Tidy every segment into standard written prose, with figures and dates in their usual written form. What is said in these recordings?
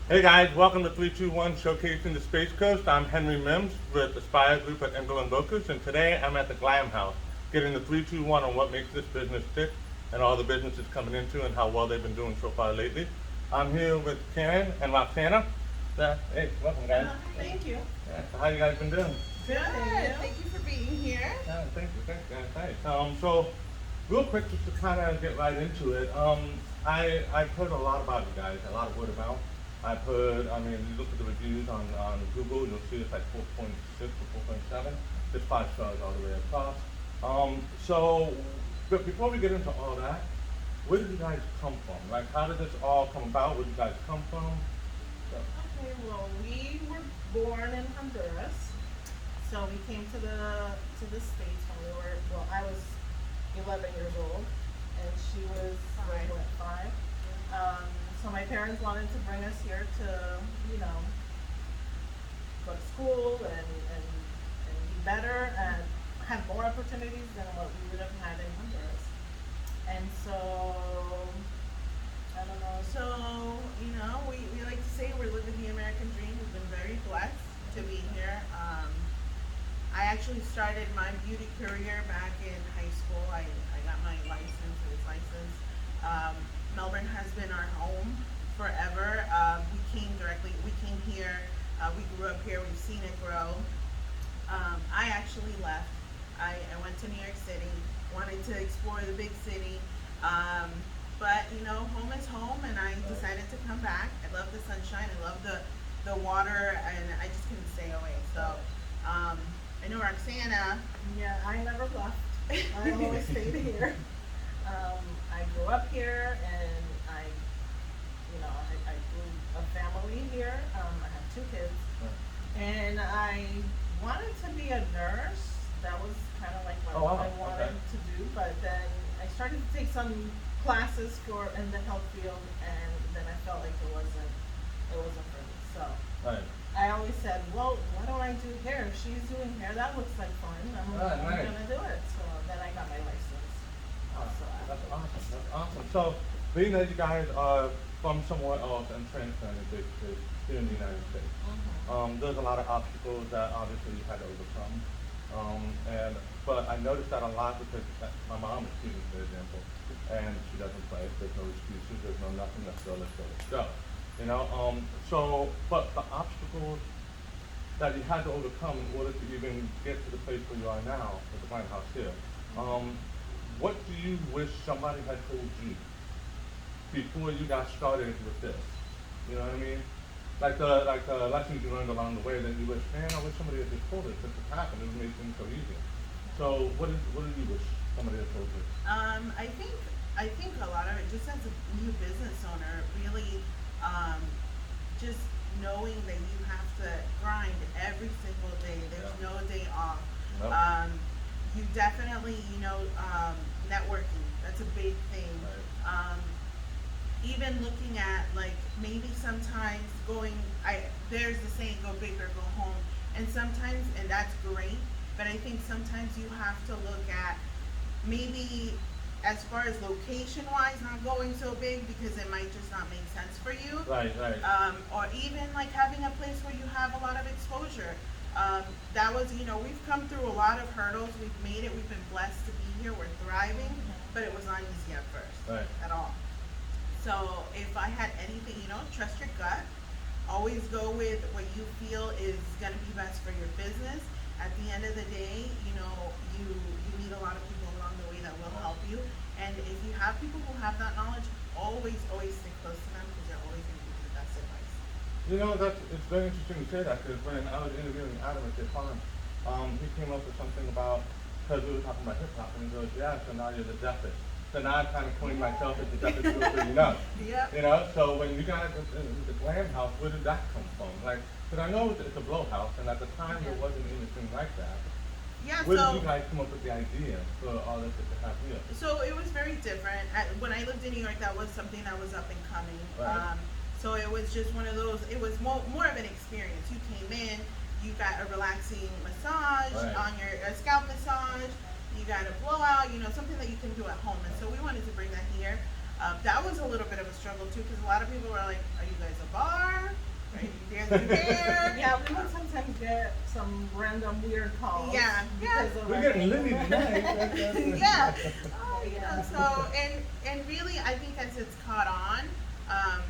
Hey guys, welcome to 321 Showcasing the Space Coast. I'm Henry Mims with Aspire Group at England Vocus, and today I'm at the Glam House getting the 321 on what makes this business tick and all the businesses coming into and how well they've been doing so far lately. I'm here with Karen and Roxana. Hey, welcome guys. Thank you. Yeah, so how you guys been doing? Good. Thank you for being here. Yeah, thanks guys, thanks. So real quick just to kind of get right into it, I've heard a lot about you guys, a lot of word of mouth. You look at the reviews on Google, you'll see it's like 4.6 or 4.7, just 5 stars all the way across. But before we get into all that, where did you guys come from? Like, how did this all come about? Where did you guys come from? So, Okay, well, we were born in Honduras, so we came to the States when we were, well, I was 11 years old, and she was five. So my parents wanted to bring us here to, you know, go to school and be better and have more opportunities than what we would have had in Honduras. And so, I don't know, we like to say we're living the American dream. We've been very blessed to be here. I actually started my beauty career back in high school. I got my license, Melbourne has been our home forever. We came here, we grew up here, we've seen it grow. I actually left. I went to New York City, wanted to explore the big city. But you know, home is home, and I decided to come back. I love the sunshine, I love the water, and I just couldn't stay away. So, I know Roxana. Yeah, I never left. I always stayed here. I grew up here, and I grew a family here. I have 2 kids, and I wanted to be a nurse. That was kind of like what I wanted to do, but then I started to take some classes in the health field, and then I felt like it wasn't for me. So right. I always said, well, what do I do here? If she's doing hair, that looks like fun. I'm gonna do it. So then I got my license. That's awesome. So, being that you guys are from somewhere else and transplanted basically here in the United States, there's a lot of obstacles that obviously you had to overcome. But I noticed that a lot because my mom is Cuban, for example, and she doesn't play. There's no excuses. There's no nothing. Let's go. You know. But the obstacles that you had to overcome in order to even get to the place where you are now at the Glam House here. What do you wish somebody had told you before you got started with this? You know what I mean? Like the lessons you learned along the way that you wish, man, I wish somebody had just told us this would happen. It would make things so easy. So what do you wish somebody had told you? I think a lot of it, just as a new business owner, really just knowing that you have to grind every single day. There's no day off. Nope. You definitely, networking. That's a big thing. Right. Even looking at like maybe sometimes there's the saying, go big or go home. And sometimes, and that's great, but I think sometimes you have to look at maybe as far as location wise, not going so big because it might just not make sense for you. Right. Or even like having a place where you have a lot of exposure. That was, we've come through a lot of hurdles. We've made it. We've been blessed to be here. We're thriving, but it was not easy at first, at all. So if I had anything, trust your gut. Always go with what you feel is going to be best for your business. At the end of the day, you meet a lot of people along the way that will help you. And if you have people who have that knowledge, always stay close to them because they're always going to give you the best advice. It's very interesting to say that because when I was interviewing Adam at the farm, he came up with something about, because we were talking about hip hop, and he goes, yeah, so now you're the deafest. So now I've kind of coined myself as the deafest group you know. Yep. So when you guys the Glam House, where did that come from? Like, because I know it's a blow house, and at the time there wasn't anything like that. Yeah, Where did you guys come up with the idea for all this to happen here? So it was very different. When I lived in New York, that was something that was up and coming. Right. So it was just one of those, it was more of an experience. You came in, you got a relaxing massage on your scalp massage, you got a blowout, something that you can do at home. And so we wanted to bring that here. That was a little bit of a struggle too, because a lot of people were like, are you guys a bar? hair. Yeah, we would sometimes get some random weird calls. Yeah, yeah. Because of We're our getting name. Lindy tonight. Yeah. Yeah. So and really, I think as it's caught on,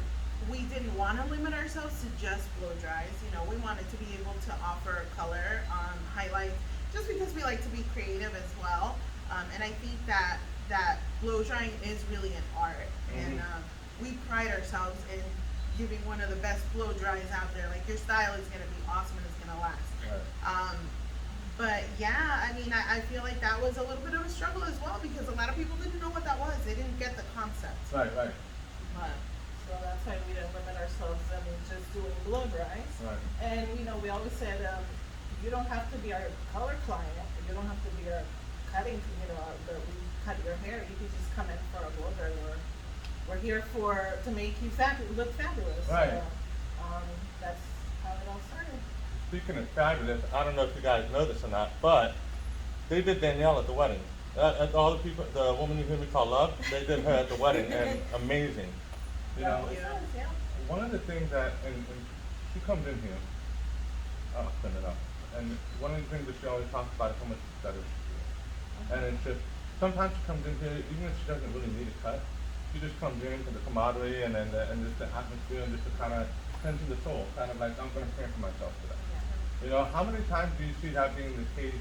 we didn't want to limit ourselves to just blow dries. You know, we wanted to be able to offer color, highlights, just because we like to be creative as well. And I think that blow drying is really an art, and we pride ourselves in giving one of the best blow dries out there. Like, your style is gonna be awesome and it's gonna last. Right. But yeah, I mean, I feel like that was a little bit of a struggle as well, because a lot of people didn't know what that was. They didn't get the concept. Right, right. But, so that's why we didn't limit ourselves and just doing blow dries. Right. And we always said, you don't have to be our color client. You don't have to be our cutting, we cut your hair. You can just come in for a blow dry. We're here to make you look fabulous. Right. So, that's how it all started. Speaking of fabulous, I don't know if you guys know this or not, but they did Danielle at the wedding. All the people, the woman you hear me call Love, they did her at the wedding, and amazing. You know, Yeah. one of the things that, and she comes in here, often enough, and one of the things that she always talks about is how much better she feels. And it's just, sometimes she comes in here, even if she doesn't really need a cut, she just comes in for the camaraderie and just the atmosphere, and just to kind of tend to the soul, kind of like, I'm going to care for myself today. You know, how many times do you see that being the case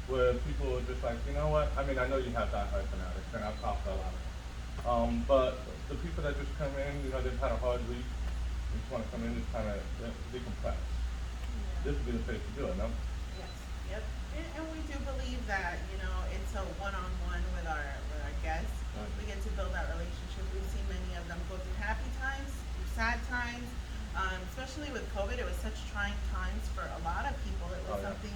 where people are just like, you know what, I mean, I know you have that hard fanatics, and I've talked to a lot of them. But the people that just come in, you know, they've had a hard week, they just want to come in and just kind of decompress. This would be the place to do it, no? Yes. Yep. And we do believe that, it's a one-on-one with our guests. Right. We get to build that relationship. We've seen many of them go through happy times, through sad times. Especially with COVID, it was such trying times for a lot of people. It was something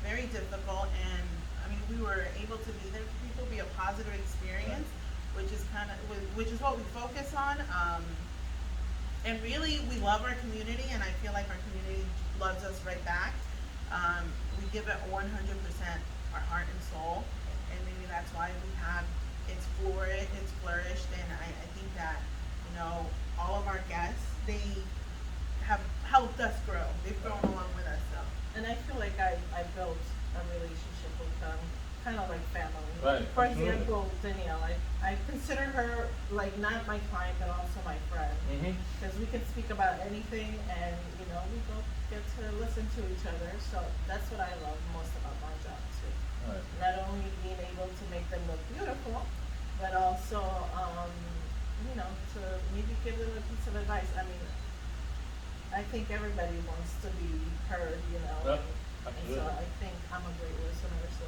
very difficult, and I mean, we were able to be there for people, be a positive experience, which is what we focus on. And really, we love our community, and I feel like our community loves us right back. We give it 100% our heart and soul, and maybe that's why it's flourished, and I think that, all of our guests, they have helped us grow. They've grown along with us, so. And I feel like I built a relationship with them, kind of like family. Right, For absolutely. example, Danielle, I consider her like not my client, but also my friend. Because we can speak about anything, and we both get to listen to each other. So that's what I love most about my job too. Right. Not only being able to make them look beautiful, but also, to maybe give them a piece of advice. I mean, I think everybody wants to be heard, Yep, and absolutely. so I think I'm a great listener, so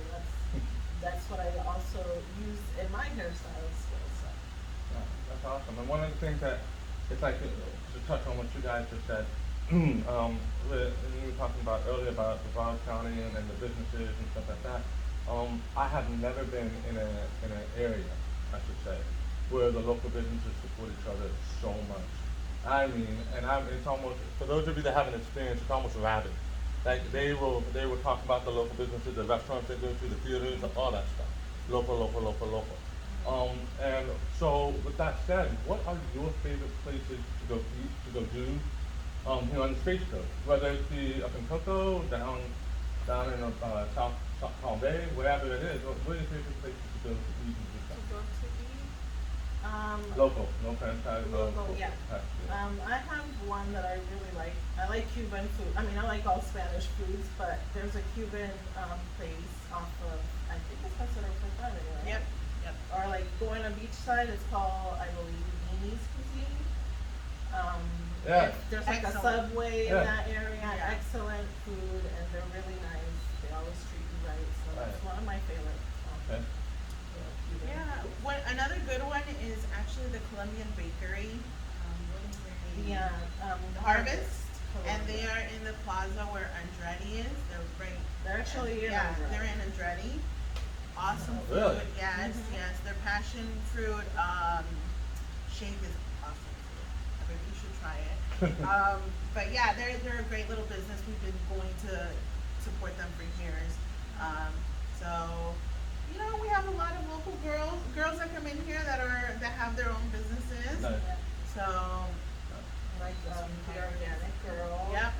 that's what I also use in my hairstyle skills. So. Yeah, that's awesome. And one of the things that, it's like, to touch on what you guys just said, we were talking about earlier about Brevard County and the businesses and stuff like that. I have never been in an area, I should say, where the local businesses support each other so much. I mean, it's almost, for those of you that haven't experienced, it's almost rabid. Like, they will talk about the local businesses, the restaurants they go to, the theaters, all that stuff. Local. And so, with that said, what are your favorite places to go eat, to go do, here on the Stagecoach? Whether it be up in Cocoa, down in South Palm Bay, wherever it is, what are your favorite places to go to eat and do stuff? To go to eat. Local, no franchise, Local, yeah. Yeah. I have one that I really like. I like Cuban food. I mean, I like all Spanish foods, but there's a Cuban place off of, I think it's considered Fifth Avenue, right? Yep. Or like going to beachside, it's called, I believe, Nini's Cuisine. Yeah. There's like a Excellent. Subway in Yeah. that area. Yeah. Excellent food, and they're really nice. They always treat you right, so that's Right. one of my favorite. Okay. Cuban Yeah. food. Another good one is actually the Colombian Bakery. What is their name? The Harvest. And Colombia. they are in the plaza where Andretti is. They're right. They're actually in Yeah, Andretti. they're in Andretti. Awesome food. Really? Yes, yes. Their passion fruit shake is awesome too. I mean, you should try it. But yeah, they're a great little business. We've been going to support them for years. So we have a lot of local girls that come in here that have their own businesses. Nice. So Like the organic girl. yep,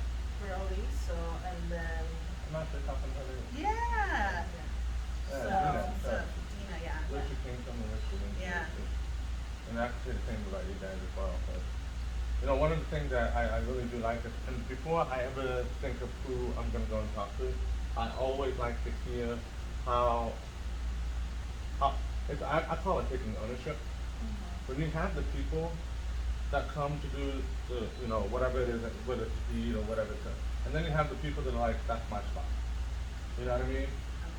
girly, so, and then, I'm not sure talking about it. Yeah. yeah. Yeah, So- So, Dina, yeah. Where she came from and where she went to. Yeah. And I can say the same about you guys as well. But, you know, one of the things that I really do like is, and before I ever think of who I'm going to go and talk to, I always like to hear how I call it taking ownership. When you have the people that come to do the, you know, whatever it is, whether it's speed or whatever it is, and then you have the people that are like, that's my spot. You know what I mean?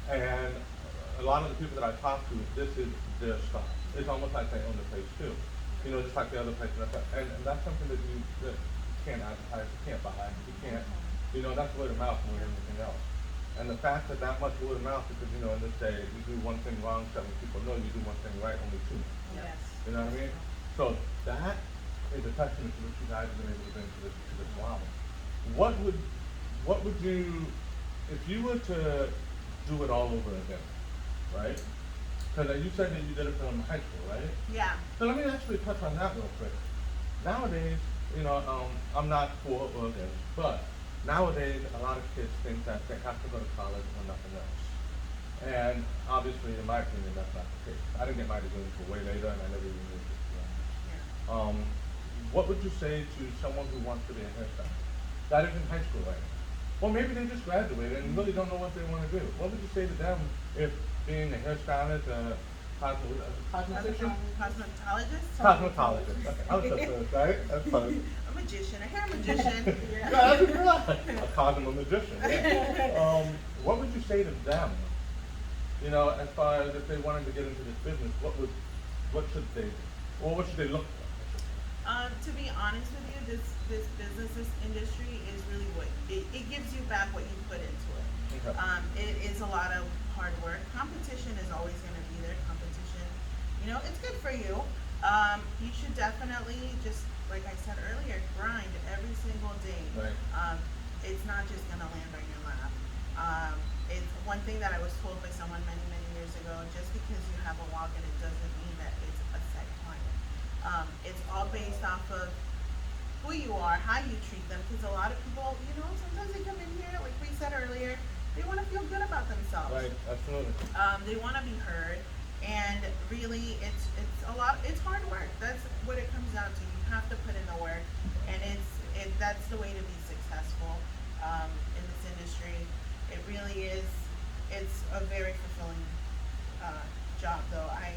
And a lot of the people that I talk to, this is their spot. It's almost like they own the place too. You know, just like the other place. And that's something that you can't advertise, you can't buy, you can't, you know, that's word of mouth more than anything else. And the fact that that much word of mouth, because, you know, in this day, you do one thing wrong, 7 people know. You do one thing right, only 2. Yes. You know what I mean? So that is a testament to what you guys have been able to bring to this salon. What would you, if you were to do it all over again, right? Because you said that you did it from high school, right? Yeah. So let me actually touch on that real quick. Nowadays, you know, I'm not for or against, but nowadays a lot of kids think that they have to go to college or nothing else. And obviously, in my opinion, that's not the case. I didn't get my degree until way later, and I never even used it. What would you say to someone who wants to be a hairstylist? That is in high school right now. Or maybe they just graduated and really don't know what they want to do. What would you say to them if being a hairstylist, cosmetician? Cosmetologist? Cosmetologist. Okay, I was so close, right? That's fun. A magician, a hair magician. Yeah, that's right. A cosmo magician. Yeah. What would you say to them? You know, as far as if they wanted to get into this business, what should they do? Or what should they look for? To be honest with you, this business, this industry is really what it gives you back what you put into it. Okay. It is a lot of hard work. Competition is always going to be there. Competition, you know, it's good for you. You should definitely just, like I said earlier, grind every single day. Right. It's not just going to land on your lap. It's one thing that I was told by someone many, many years ago. Just because you have a walk-in, it doesn't mean that it's a set client. It's all based off of who you are, how you treat them, because a lot of people, you know, sometimes they come in here, like we said earlier, they want to feel good about themselves. Right, absolutely. They want to be heard, and really, it's hard work. That's what it comes down to. You have to put in the work, and that's the way to be successful in this industry. It really is. It's a very fulfilling job, though. I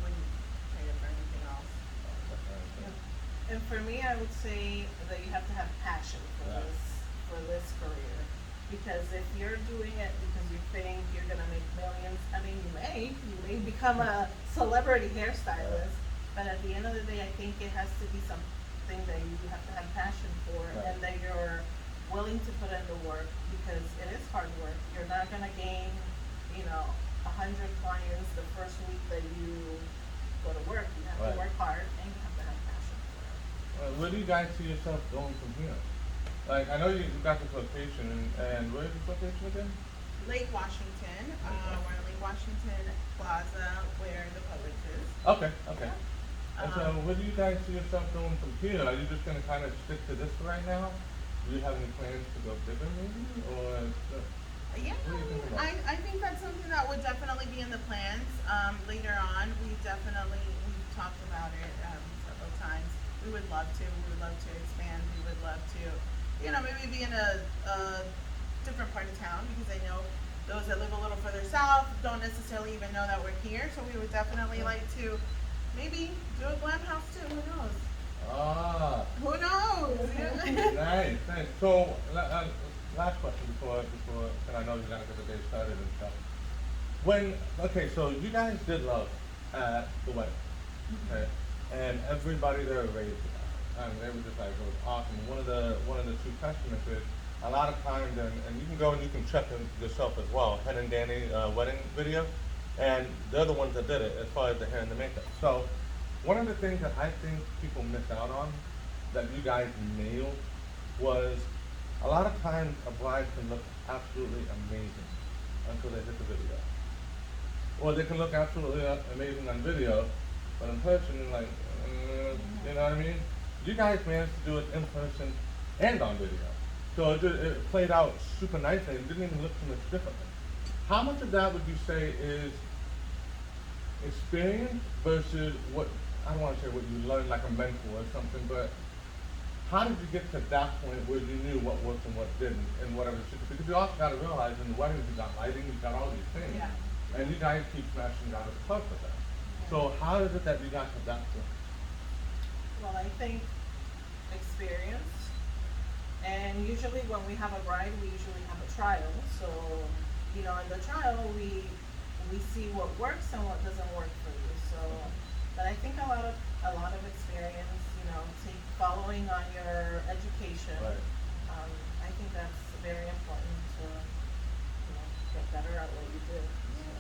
wouldn't trade it for anything else. And for me, I would say that you have to have passion for Yeah. this career. Because if you're doing it because you think you're gonna make millions, I mean, you may become a celebrity hairstylist, but at the end of the day, I think it has to be something that you have to have passion for, Right. and that you're willing to put in the work, because it is hard work. You're not gonna gain, 100 clients the first week that you go to work. You have Right. to work hard, and you have to have passion for it. Where do you guys see yourself going from here? Like, I know you got this location, and where is this location again? Lake Washington. We're in Lake Washington Plaza, where the Publix is. Okay, okay. And so, Um, where do you guys see yourself going from here? Are you just gonna kind of stick to this for right now? Do you have any plans to go bigger maybe, or? Yeah, What do you think about it? I think that's something that would definitely be in the plans. Later on, we've talked about it several times. We would love to expand. We would love to, maybe be in a different part of town, because I know those that live a little further south don't necessarily even know that we're here. So we would definitely like to maybe do a glam house too. Who knows? Ah, Who knows? nice, nice. So, last question before, and I know you're gonna get the day started and stuff. Okay, so you guys did love at the wedding, okay? And everybody there raved about it. And they were just like, it was awesome. One of the two testaments is, a lot of times, and you can go and you can check it yourself as well, Hen and Danny wedding video, and they're the ones that did it as far as the hair and the makeup. So, one of the things that I think people miss out on, that you guys nailed, was a lot of times a bride can look absolutely amazing until they hit the video. Or they can look absolutely amazing on video, but in person, you're like, you know what I mean? You guys managed to do it in person and on video. So it played out super nicely and didn't even look too much differently. How much of that would you say is experience versus what, I don't want to say what you learned like a mentor or something, but how did you get to that point where you knew what worked and what didn't and whatever? Because you also got to realize in the weddings you got lighting, you got all these things, Yeah. and you guys keep smashing out of the park with that. So how is it that you got to that point? Well, I think experience, and usually when we have a bride, we usually have a trial. So, you know, in the trial, we see what works and what doesn't work for you. So, but I think a lot of experience, you know, following on your education. Right. I think that's very important to, you know, get better at what you do.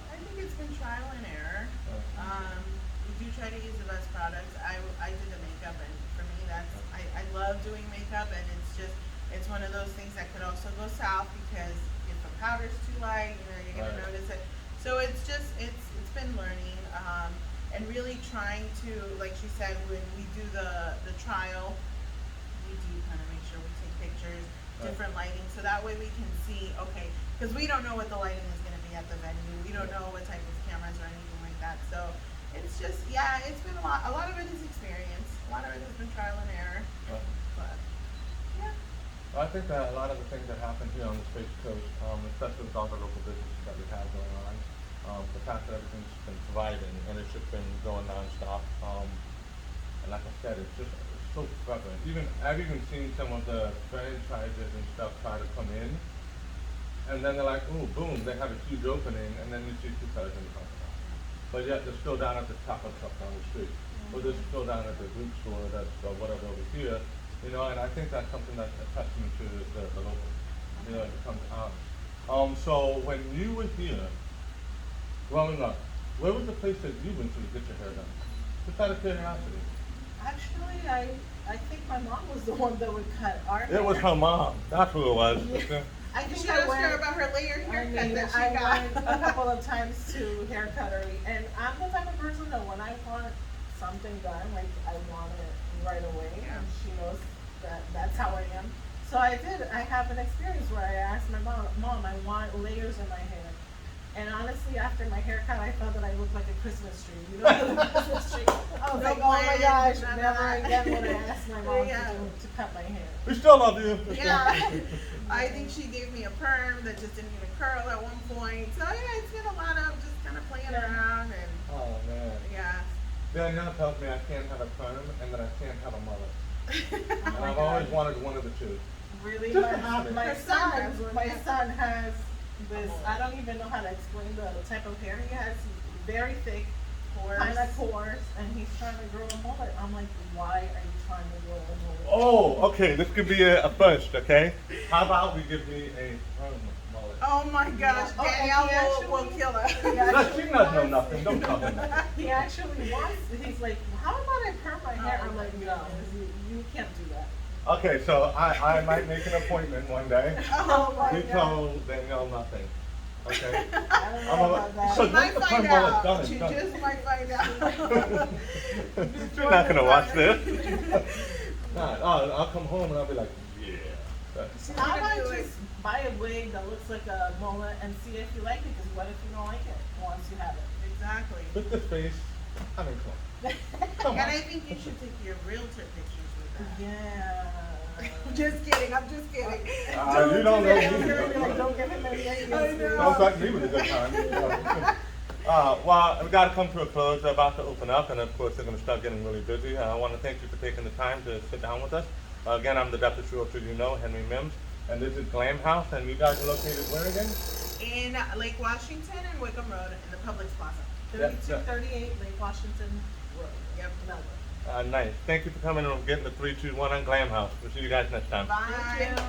I think it's been trial and error. Right. We do try to use the best products. I did the makeup, and for me, I love doing makeup, and it's one of those things that could also go south because if the powder's too light, you know, you're gonna Right. notice it. So it's been learning, and really trying to, like she said, when we do the trial, we do kind of make sure we take pictures, different lighting, so that way we can see, okay, because we don't know what the lighting is going to be at the venue. We don't know what type of cameras or anything like that. So it's just, yeah, it's been a lot. A lot of it is experience. A lot of it has been trial and error. Right. But yeah. Well, I think that a lot of the things that happen here on the Space Coast, especially with all the local businesses that we have going on, the fact that everything's been thriving and it's just been going nonstop. And like I said, it's so prevalent. I've even seen some of the franchises and stuff try to come in, and then they're like, oh, boom, they have a huge opening, and then you see two cars in the parking lot. But yet they're still down at the top of the truck down the street, or they're still down at the group store that's whatever over here. You know, and I think that's something that's a testament to the local. You know, it comes out. So when you were here, growing up, where was the place that you went to get your hair done? Just out of curiosity. Actually, I think my mom was the one that would cut our hair. It was her mom. That's who it was. Yeah. I You think should ask her about her layered haircut that she I got. went a couple of times to hair cuttery, and I'm the type of person that when I want something done, like I want it right away, Yeah. and she knows that that's how I am. So I have an experience where I asked my mom, I want layers in my hair. And honestly, after my haircut, I felt that I looked like a Christmas tree. You know, the Christmas tree. I was like, oh my gosh, never again would I ask my mom to cut my hair. We still love you. Yeah. I think she gave me a perm that just didn't even curl at one point. So yeah, it's been a lot of just kind of playing around and Oh man. yeah. Danielle tells me I can't have a perm and that I can't have a mullet. And my I've God. always wanted one of the two. Really, Just a habit. my Her son has one, my yeah. son has this. I don't even know how to explain the type of hair he has. Very thick, kind of coarse, and he's trying to grow a mullet. I'm like, why are you trying to grow a mullet? Oh, okay. This could be a first, okay? How about we give me a perm mullet? Oh my gosh, Yeah. Danielle Okay, will kill her. He No, actually she doesn't know wants- nothing. Don't tell her nothing. He actually wants. He's like, how about I perm my hair? Oh I'm like, my no, God. you can't do that. Okay, so I might make an appointment one day. Oh my You god. told Danielle nothing. Okay? I don't know about that. So She might once the find perm mullet's out. done, She it's done. just might find out. You're not gonna watch this. Nah, I'll come home and I'll be like, yeah. That's- She's How gonna about do it. just buy a wig that looks like a mullet and see if you like it? Because what if you don't like it once you have it? Exactly. With the face, I mean, come on. Come And on. I think you should take your realtor pictures with that. Yeah. Just kidding, I'm just kidding. You don't know Yeah, me. don't give him any ideas. I know. Don't fuck me with a good time. Well, we got to come to a close. They're about to open up, and of course, they're going to start getting really busy. I want to thank you for taking the time to sit down with us. Again, I'm the Deputy Realtor you know, Henry Mims, and this is Glam House, and you guys are located where again? In Lake Washington and Wickham Road in the Publix Plaza. 3238 Lake Washington Road. Yep. Melbourne. Nice. Thank you for coming and getting the 3, 2, 1 on Glam House. We'll see you guys next time. Bye. Thank you.